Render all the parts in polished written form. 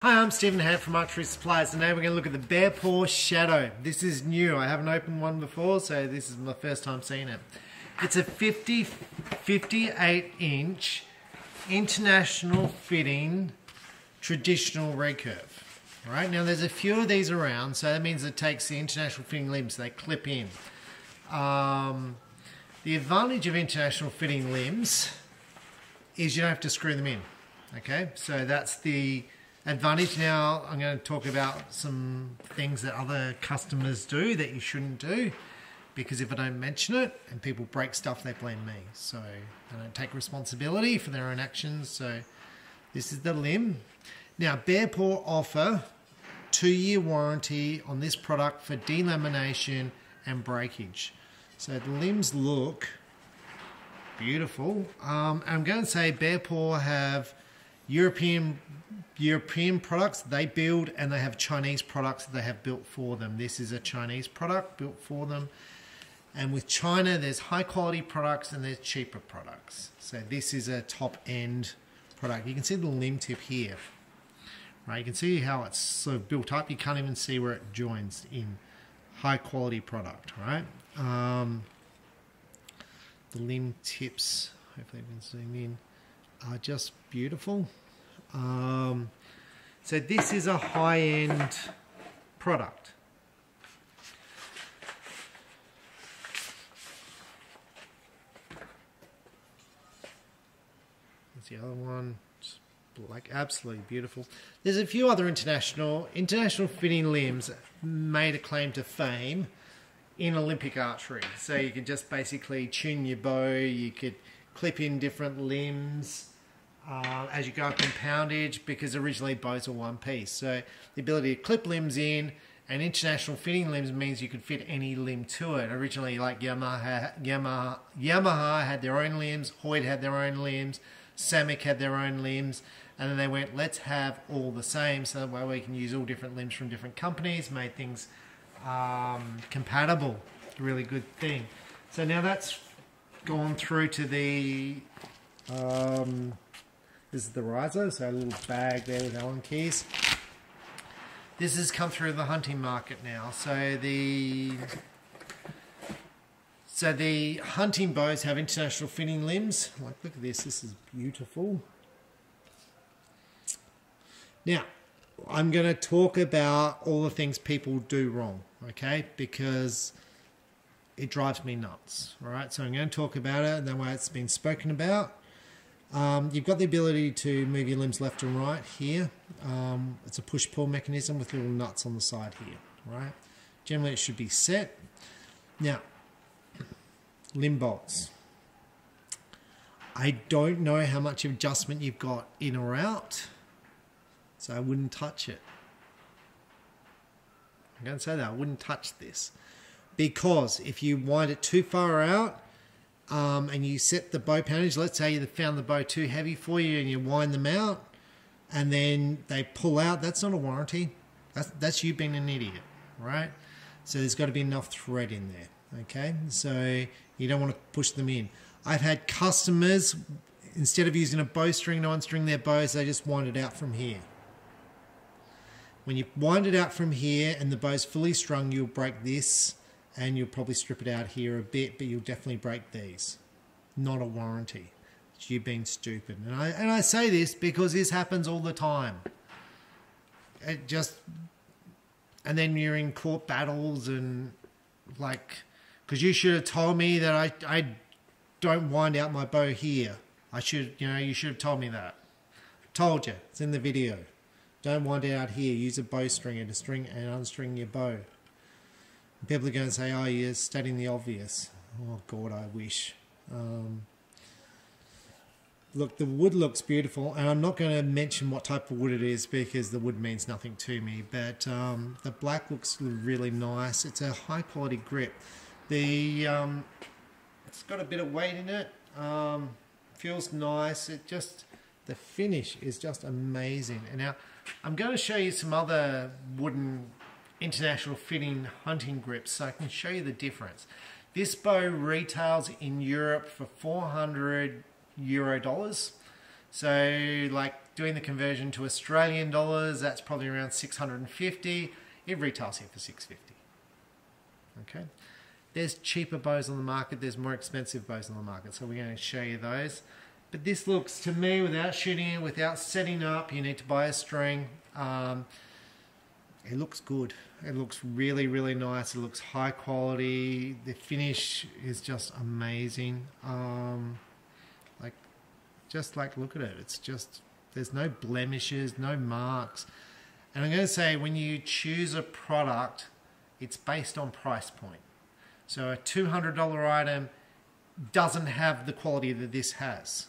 Hi, I'm Stephen Hand from Archery Supplies, and now we're going to look at the Bearpaw Shadow. This is new. I haven't opened one before, so this is my first time seeing it. It's a 58-inch international fitting traditional recurve. All right, now there's a few of these around, so that means it takes the international fitting limbs. They clip in. The advantage of international fitting limbs is you don't have to screw them in. Okay, so that's the advantage. Now I'm going to talk about some things that other customers do that you shouldn't do, because if I don't mention it and people break stuff, they blame me. So they don't take responsibility for their own actions. So this is the limb. Now Bearpaw offer 2-year warranty on this product for delamination and breakage. So the limbs look beautiful. I'm going to say Bearpaw have European products they build, and they have Chinese products that they have built for them. This is a Chinese product built for them. And with China, there's high quality products and there's cheaper products. So this is a top end product. You can see the limb tip here. Right, you can see how it's sort of built up. You can't even see where it joins in. High quality product, right? The limb tips, hopefully we can zoom in, are just beautiful. So this is a high-end product. There's the other one, it's like absolutely beautiful. There's a few other international fitting limbs made a claim to fame in Olympic archery. So you could just basically tune your bow, you could clip in different limbs as you go up in poundage, because originally bows are one piece. So the ability to clip limbs in and international fitting limbs means you could fit any limb to it. Originally, like Yamaha had their own limbs, Hoyt had their own limbs, Samick had their own limbs, and then they went, let's have all the same, so that way we can use all different limbs from different companies, made things compatible. Really good thing. So now that's gone through to the this is the riser, so a little bag there with Allen keys. This has come through the hunting market now. So the hunting bows have international fitting limbs. Like, look at this is beautiful. Now I'm going to talk about all the things people do wrong, okay? Because it drives me nuts, all right? So I'm going to talk about it, and that way it's been spoken about. You've got the ability to move your limbs left and right here. It's a push-pull mechanism with little nuts on the side here, right? Generally it should be set. Now, limb bolts. I don't know how much adjustment you've got in or out, so I wouldn't touch it. I'm going to say that, I wouldn't touch this. Because if you wind it too far out, and you set the bow poundage, let's say you found the bow too heavy for you and you wind them out and then they pull out, that's not a warranty. That's you being an idiot, right? So there's got to be enough thread in there, okay? So you don't want to push them in. I've had customers, instead of using a bowstring to unstring their bows, they just wind it out from here. When you wind it out from here and the bow's fully strung, you'll break this, and you'll probably strip it out here a bit, but you'll definitely break these. Not a warranty. It's you being stupid. And I say this because this happens all the time. And then you're in court battles and like, because you should have told me that I don't wind out my bow here. You should have told me that. Told you. It's in the video. Don't wind it out here. Use a bowstringer to string and unstring your bow. People are going to say, oh, you're stating the obvious. Oh, God, I wish. Look, the wood looks beautiful, and I'm not going to mention what type of wood it is because the wood means nothing to me, but the black looks really nice. It's a high-quality grip. It's got a bit of weight in it. Feels nice. The finish is just amazing. And now I'm going to show you some other wooden international fitting hunting grips so I can show you the difference. This bow retails in Europe for €400. So like doing the conversion to Australian dollars, that's probably around 650. It retails here for 650. Okay. There's cheaper bows on the market. There's more expensive bows on the market. So we're going to show you those. But this looks, to me, without shooting it, without setting up, you need to buy a string. It looks good. It looks really, really nice. It looks high quality. The finish is just amazing. Look at it. It's just, there's no blemishes, no marks. And I'm going to say, when you choose a product, it's based on price point. So a $200 item doesn't have the quality that this has.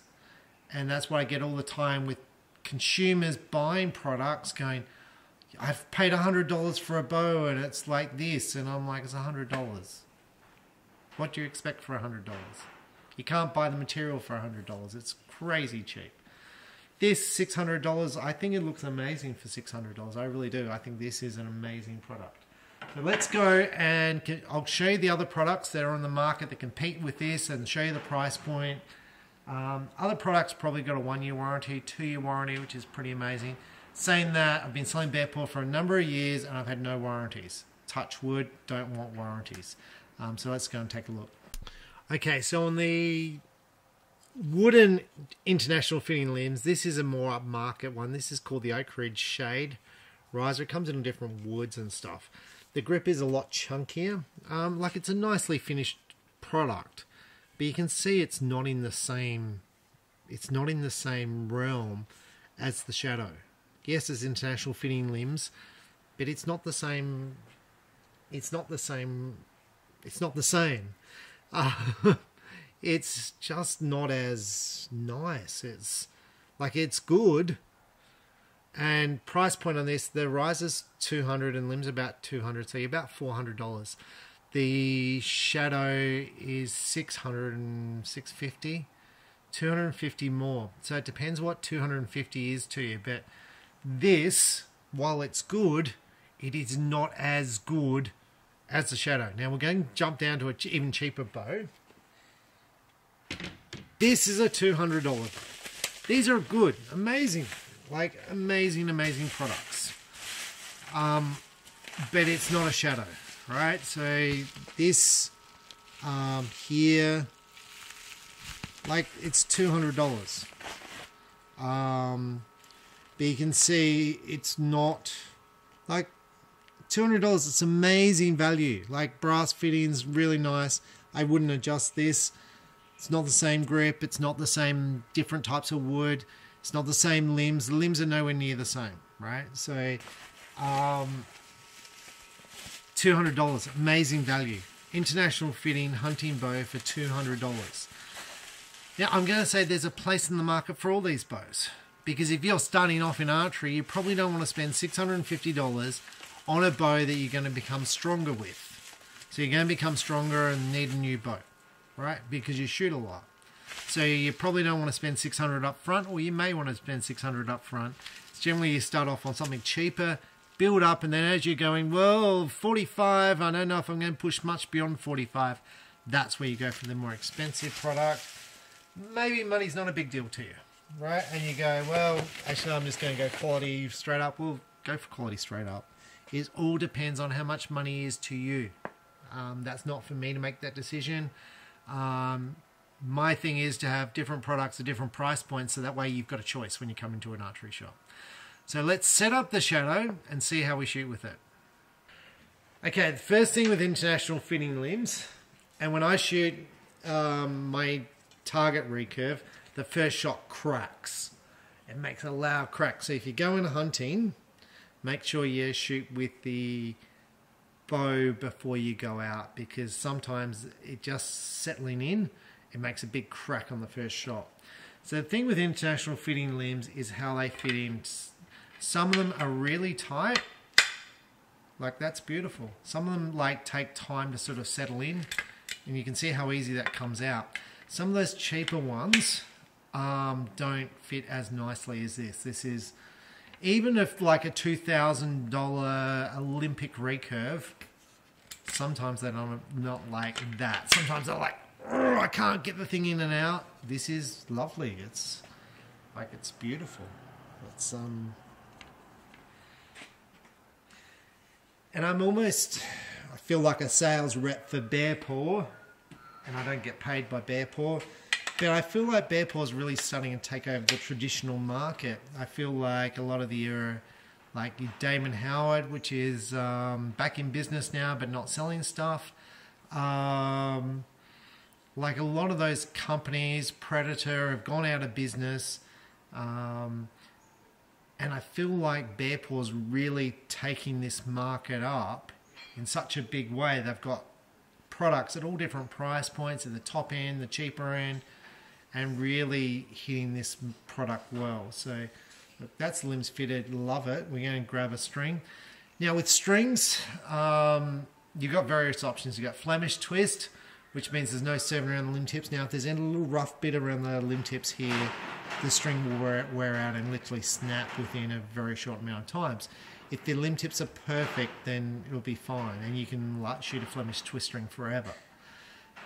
And that's what I get all the time with consumers buying products going, I've paid $100 for a bow and it's like this. And I'm like, it's $100. What do you expect for $100? You can't buy the material for $100. It's crazy cheap. This $600, I think it looks amazing for $600. I really do. I think this is an amazing product. So let's go and I'll show you the other products that are on the market that compete with this and show you the price point. Other products probably got a 1-year warranty, 2-year warranty, which is pretty amazing. Saying that, I've been selling Bearpaw for a number of years and I've had no warranties. Touch wood, don't want warranties. So let's go and take a look. Okay, so on the wooden international fitting limbs, this is a more upmarket one. This is called the Oak Ridge Shade Riser. It comes in different woods and stuff. The grip is a lot chunkier. It's a nicely finished product, but you can see it's not in the same realm as the Shadow. Yes, it's international fitting limbs, but it's not the same. It's not the same. It's just not as nice. It's good. And price point on this, the riser's $200 and limbs about $200, so you're about $400. The Shadow is $600 and $650, $250 more. So it depends what $250 is to you. But this, while it's good, it is not as good as the Shadow. Now we're going to jump down to an even cheaper bow. This is a $200. These are good, amazing. Amazing products. But it's not a Shadow, right? So this here, it's $200. But you can see it's not $200. It's amazing value. Brass fittings, really nice. I wouldn't adjust this. It's not the same grip. It's not the same different types of wood. It's not the same limbs. The limbs are nowhere near the same, right? So, $200, amazing value. International fitting hunting bow for $200. Now, I'm going to say there's a place in the market for all these bows. Because if you're starting off in archery, you probably don't want to spend $650 on a bow that you're going to become stronger with. So you're going to become stronger and need a new bow, right? Because you shoot a lot. So you probably don't want to spend $600 up front, or you may want to spend $600 up front. Generally, you start off on something cheaper, build up, and then as you're going, well, 45, I don't know if I'm going to push much beyond 45. That's where you go for the more expensive product. Maybe money's not a big deal to you, right? And you go, well, actually, I'm just going to go quality straight up. Well, go for quality straight up. It all depends on how much money is to you. That's not for me to make that decision. My thing is to have different products at different price points, so that way you've got a choice when you come into an archery shop. So let's set up the Shadow and see how we shoot with it. Okay, the first thing with international fitting limbs, and when I shoot my target recurve, the first shot cracks. It makes a loud crack. So if you go in hunting, make sure you shoot with the bow before you go out, because sometimes it just settling in, it makes a big crack on the first shot. So the thing with international fitting limbs is how they fit in. Some of them are really tight, that's beautiful. Some of them take time to sort of settle in, and you can see how easy that comes out. Some of those cheaper ones don't fit as nicely as this. This is, even if a $2,000 Olympic recurve, sometimes they're not like that. Sometimes they're like, oh, I can't get the thing in and out. This is lovely. It's beautiful. It's and I feel like a sales rep for Bearpaw, and I don't get paid by Bearpaw, but I feel like Bearpaw is really starting to take over the traditional market. I feel like a lot of the like Damon Howard, which is back in business now but not selling stuff. Like a lot of those companies, Predator, have gone out of business. And I feel like Bearpaw's really taking this market up in such a big way. They've got products at all different price points, at the top end, the cheaper end, and really hitting this product well. So look, that's limbs fitted, love it. We're going to grab a string. Now with strings, you've got various options. You've got Flemish twist, which means there's no serving around the limb tips. Now if there's any little rough bit around the limb tips here, the string will wear out and literally snap within a very short amount of times. If the limb tips are perfect, then it'll be fine, and you can shoot a Flemish twist string forever.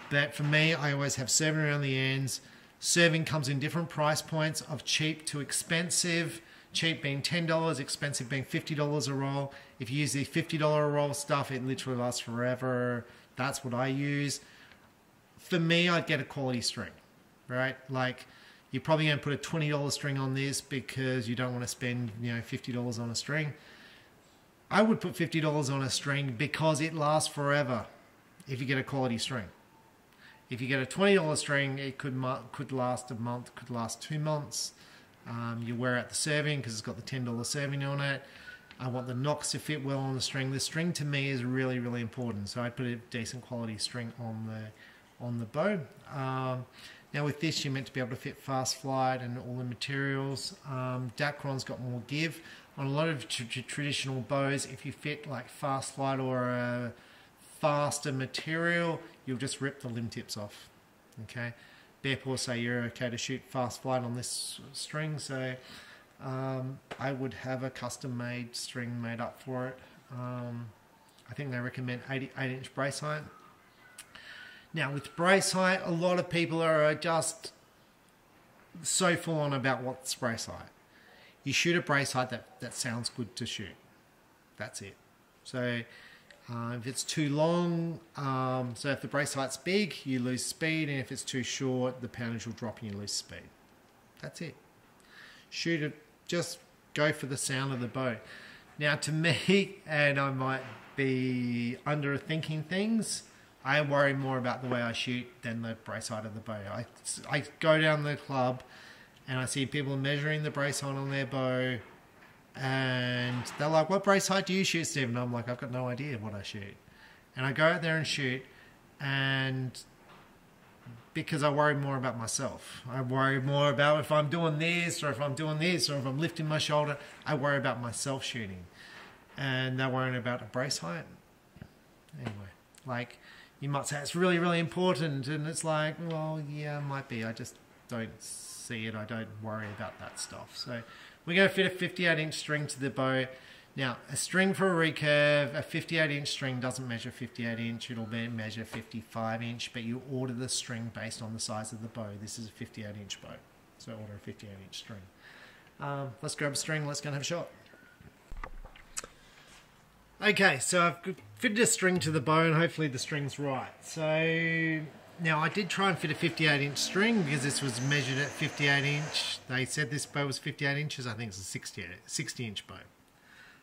But for me, I always have serving around the ends. Serving comes in different price points of cheap to expensive. Cheap being $10, expensive being $50 a roll. If you use the $50 a roll stuff, it literally lasts forever. That's what I use. For me, I'd get a quality string, right? Like, you're probably going to put a $20 string on this because you don't want to spend, $50 on a string. I would put $50 on a string because it lasts forever if you get a quality string. If you get a $20 string, it could last a month, could last 2 months. You wear out the serving because it's got the $10 serving on it. I want the knocks to fit well on the string. The string to me is really, really important. So I'd put a decent quality string on the bow. Now with this, you're meant to be able to fit fast flight and all the materials. Dacron's got more give. On a lot of traditional bows, if you fit like fast flight or a faster material, you'll just rip the limb tips off. Okay, Bearpaw say you're okay to shoot fast flight on this string, so I would have a custom made string made up for it. I think they recommend 8-inch brace height. Now with brace height, a lot of people are just so full on about what's brace height. You shoot a brace height that sounds good to shoot. That's it. So if it's too long, so if the brace height's big, you lose speed, and if it's too short, the poundage will drop and you lose speed. That's it. Shoot it, just go for the sound of the bow. Now to me, and I might be underthinking things, I worry more about the way I shoot than the brace height of the bow. I go down the club and I see people measuring the brace height on their bow, and they're like, what brace height do you shoot, Steve? And I'm like, I've got no idea what I shoot. And I go out there and shoot, and because I worry more about myself. I worry more about if I'm doing this, or if I'm doing this, or if I'm lifting my shoulder. I worry about myself shooting. And they're worrying about a brace height. Anyway, like, you might say it's really, really important, and it's like, well, yeah, it might be. I just don't see it. I don't worry about that stuff. So we're going to fit a 58-inch string to the bow. Now, a string for a recurve, a 58-inch string doesn't measure 58-inch. It'll measure 55-inch, but you order the string based on the size of the bow. This is a 58-inch bow, so order a 58-inch string. Let's grab a string. Let's go and have a shot. Okay, so I've fitted a string to the bow, and hopefully the string's right. So now I did try and fit a 58-inch string because this was measured at 58-inch. They said this bow was 58 inches. I think it's a 60-inch bow.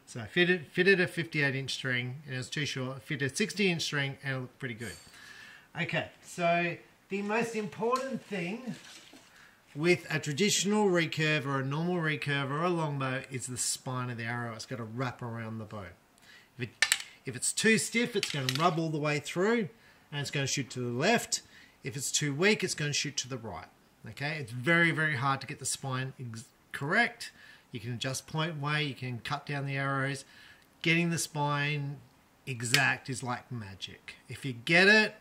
So I fitted a 58-inch string, and it was too short. I fitted a 60-inch string, and it looked pretty good. Okay, so the most important thing with a traditional recurve or a normal recurve or a longbow is the spine of the arrow. It's got to wrap around the bow. If it's too stiff, it's going to rub all the way through, and it's going to shoot to the left. If it's too weak, it's going to shoot to the right. Okay, it's very, very hard to get the spine correct. You can adjust point weight, you can cut down the arrows. Getting the spine exact is like magic. If you get it,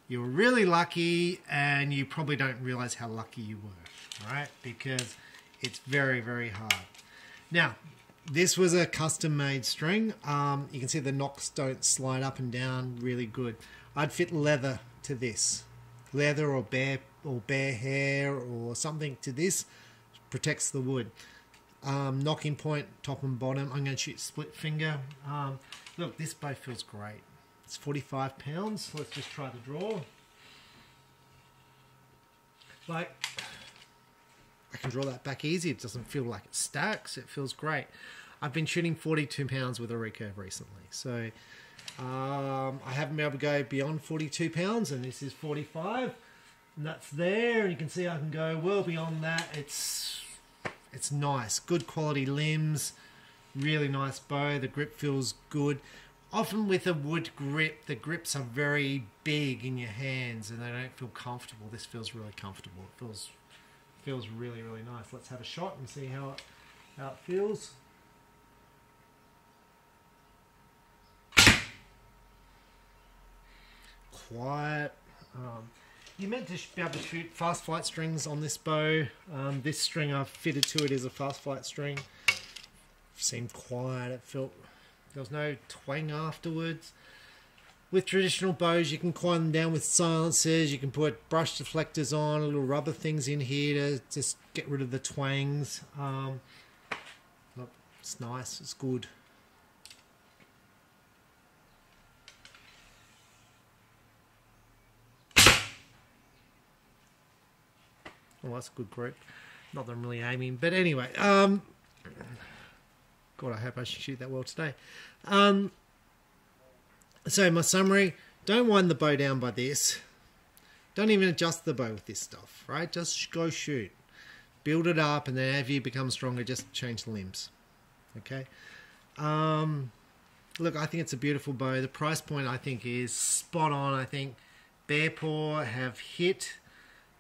you're really lucky, and you probably don't realize how lucky you were, right? Because it's very, very hard. Now, this was a custom-made string. You can see the knocks don't slide up and down really good. I'd fit leather to this. Leather or bear hair or something to this protects the wood. knocking point, top and bottom. I'm going to shoot split finger. Look, this bow feels great. It's 45 pounds. Let's just try the draw. Like, I can draw that back easy. It doesn't feel like it stacks. It feels great. I've been shooting 42 pounds with a recurve recently. So I haven't been able to go beyond 42 pounds, and this is 45. And that's there. And you can see I can go well beyond that. It's nice. Good quality limbs. Really nice bow. The grip feels good. Often with a wood grip, the grips are very big in your hands and they don't feel comfortable. This feels really comfortable. It feels really, really nice. Let's have a shot and see how it feels. Quiet. You're meant to be able to shoot fast flight strings on this bow. This string I've fitted to it is a fast flight string. Seemed quiet. It felt there was no twang afterwards. With traditional bows, you can quiet them down with silencers. You can put brush deflectors on, little rubber things in here to just get rid of the twangs. Look, it's nice. It's good. Oh, that's a good grip. Not that I'm really aiming, but anyway. God, I hope I shoot that well today. So my summary, don't wind the bow down by this. Don't even adjust the bow with this stuff, right? Just go shoot. Build it up, and then as you become stronger, just change the limbs. Okay? Look, I think it's a beautiful bow. The price point, I think, is spot on. I think Bearpaw have hit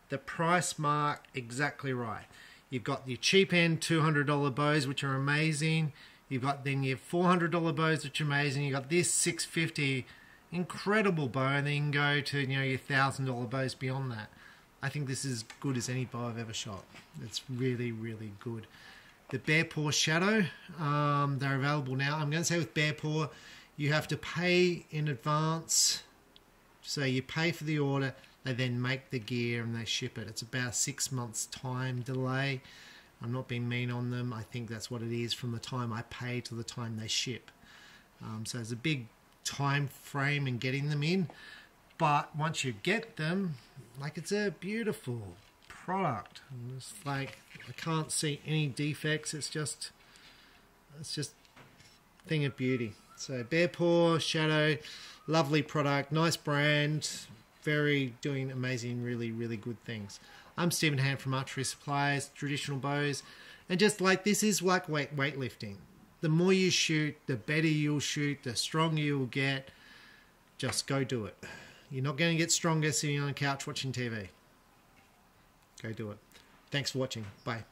the price mark exactly right. You've got your cheap end $200 bows, which are amazing. You've got then your $400 bows, which are amazing. You've got this $650 incredible bow, and then you can go to your $1,000 bows beyond that. I think this is as good as any bow I've ever shot. It's really, really good. The Bearpaw Shadow, they're available now. I'm going to say with Bearpaw, you have to pay in advance. So you pay for the order. They then make the gear and they ship it. It's about 6 months time delay. I'm not being mean on them. I think that's what it is from the time I pay to the time they ship. So there's a big time frame in getting them in. But once you get them, like, it's a beautiful product. It's like, I can't see any defects. It's just a thing of beauty. So Bearpaw Shadow, lovely product, nice brand. Doing amazing, really, really good things. I'm Stephen Hand from Archery Supplies, Traditional Bows, and just like this is like weightlifting. The more you shoot, the better you'll shoot, the stronger you'll get. Just go do it. You're not going to get stronger sitting on a couch watching TV. Go do it. Thanks for watching. Bye.